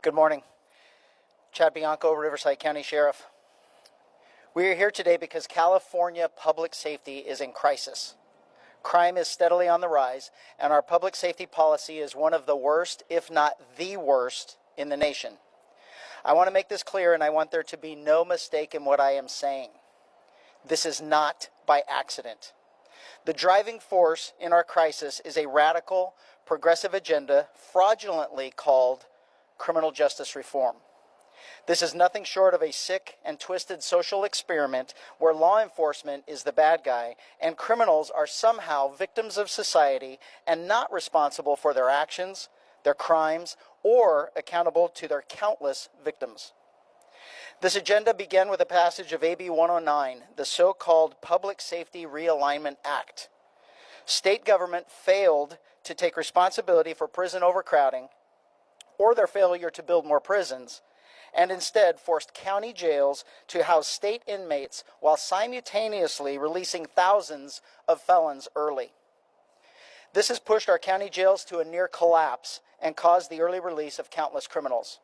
Good morning. Chad Bianco, Riverside County Sheriff. We are here today because California public safety is in crisis. Crime is steadily on the rise, and our public safety policy is one of the worst, if not the worst, in the nation. I want to make this clear, and I want there to be no mistake in what I am saying. This is not by accident. The driving force in our crisis is a radical, progressive agenda fraudulently called criminal justice reform. This is nothing short of a sick and twisted social experiment where law enforcement is the bad guy and criminals are somehow victims of society and not responsible for their actions, their crimes, or accountable to their countless victims. This agenda began with the passage of AB 109, the so-called Public Safety Realignment Act. State government failed to take responsibility for prison overcrowding or their failure to build more prisons, and instead forced county jails to house state inmates while simultaneously releasing thousands of felons early. This has pushed our county jails to a near collapse and caused the early release of countless criminals.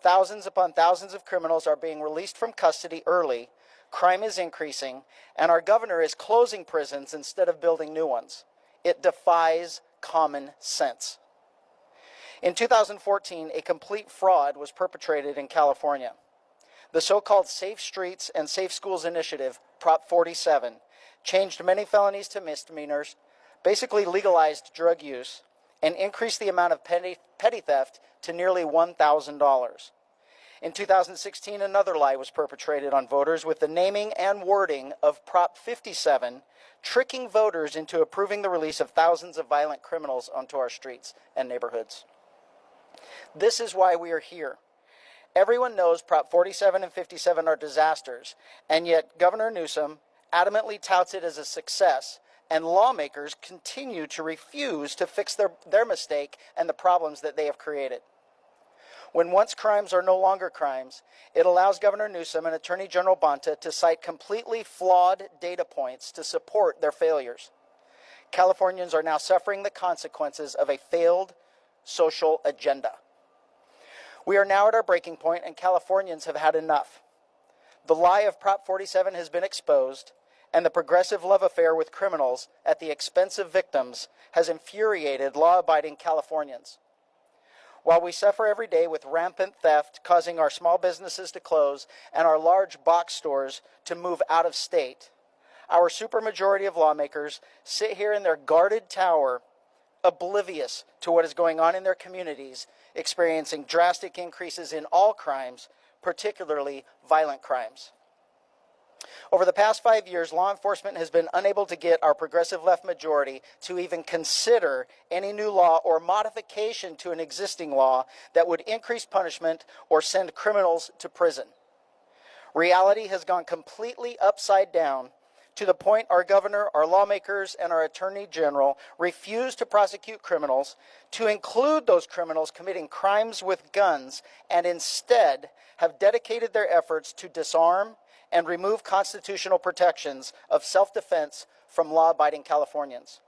Thousands upon thousands of criminals are being released from custody early, crime is increasing, and our governor is closing prisons instead of building new ones. It defies common sense. In 2014, a complete fraud was perpetrated in California. The so-called Safe Streets and Safe Schools Initiative, Prop 47, changed many felonies to misdemeanors, basically legalized drug use, and increased the amount of petty theft to nearly $1,000. In 2016, another lie was perpetrated on voters with the naming and wording of Prop 57, tricking voters into approving the release of thousands of violent criminals onto our streets and neighborhoods. This is why we are here. Everyone knows Prop 47 and 57 are disasters, and yet Governor Newsom adamantly touts it as a success, and lawmakers continue to refuse to fix their mistake and the problems that they have created. When once crimes are no longer crimes, it allows Governor Newsom and Attorney General Bonta to cite completely flawed data points to support their failures. Californians are now suffering the consequences of a failed social agenda. We are now at our breaking point, and Californians have had enough. The lie of Prop 47 has been exposed, and the progressive love affair with criminals at the expense of victims has infuriated law-abiding Californians. While we suffer every day with rampant theft causing our small businesses to close and our large box stores to move out of state, our supermajority of lawmakers sit here in their guarded tower oblivious to what is going on in their communities, experiencing drastic increases in all crimes, particularly violent crimes. Over the past 5 years, law enforcement has been unable to get our progressive left majority to even consider any new law or modification to an existing law that would increase punishment or send criminals to prison. Reality has gone completely upside down to the point our governor, our lawmakers, and our attorney general refuse to prosecute criminals, to include those criminals committing crimes with guns, and instead have dedicated their efforts to disarm and remove constitutional protections of self-defense from law-abiding Californians.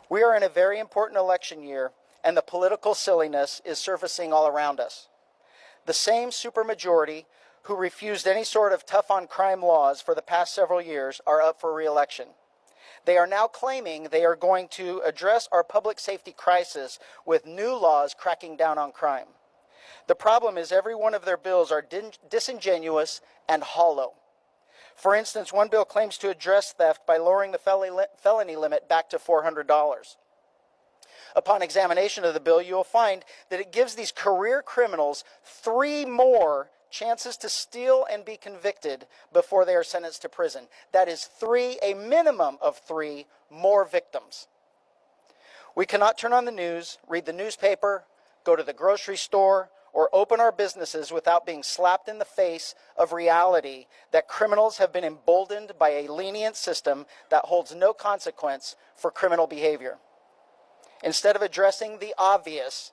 We are in a very important election year, and the political silliness is surfacing all around us. The same supermajority who refused any sort of tough-on-crime laws for the past several years are up for re-election. They are now claiming they are going to address our public safety crisis with new laws cracking down on crime. The problem is every one of their bills are disingenuous and hollow. For instance, one bill claims to address theft by lowering the felony limit back to $400. Upon examination of the bill, you will find that it gives these career criminals 3 more chances to steal and be convicted before they are sentenced to prison. That is a minimum of 3 more victims. We cannot turn on the news, read the newspaper, go to the grocery store, or open our businesses without being slapped in the face of reality that criminals have been emboldened by a lenient system that holds no consequence for criminal behavior. Instead of addressing the obvious,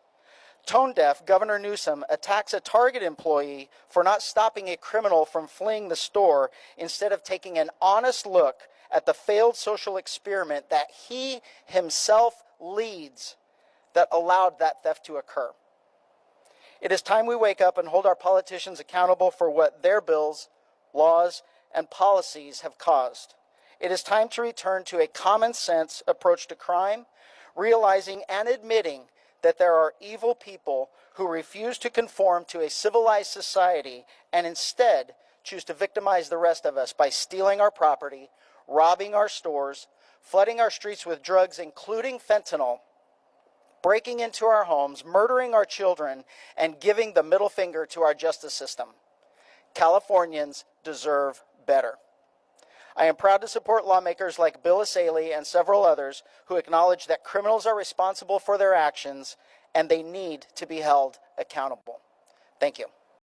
tone-deaf Governor Newsom attacks a Target employee for not stopping a criminal from fleeing the store instead of taking an honest look at the failed social experiment that he himself leads that allowed that theft to occur. It is time we wake up and hold our politicians accountable for what their bills, laws, and policies have caused. It is time to return to a common sense approach to crime, realizing and admitting that there are evil people who refuse to conform to a civilized society and instead choose to victimize the rest of us by stealing our property, robbing our stores, flooding our streets with drugs, including fentanyl, breaking into our homes, murdering our children, and giving the middle finger to our justice system. Californians deserve better. I am proud to support lawmakers like Bill Asaley and several others who acknowledge that criminals are responsible for their actions and they need to be held accountable. Thank you.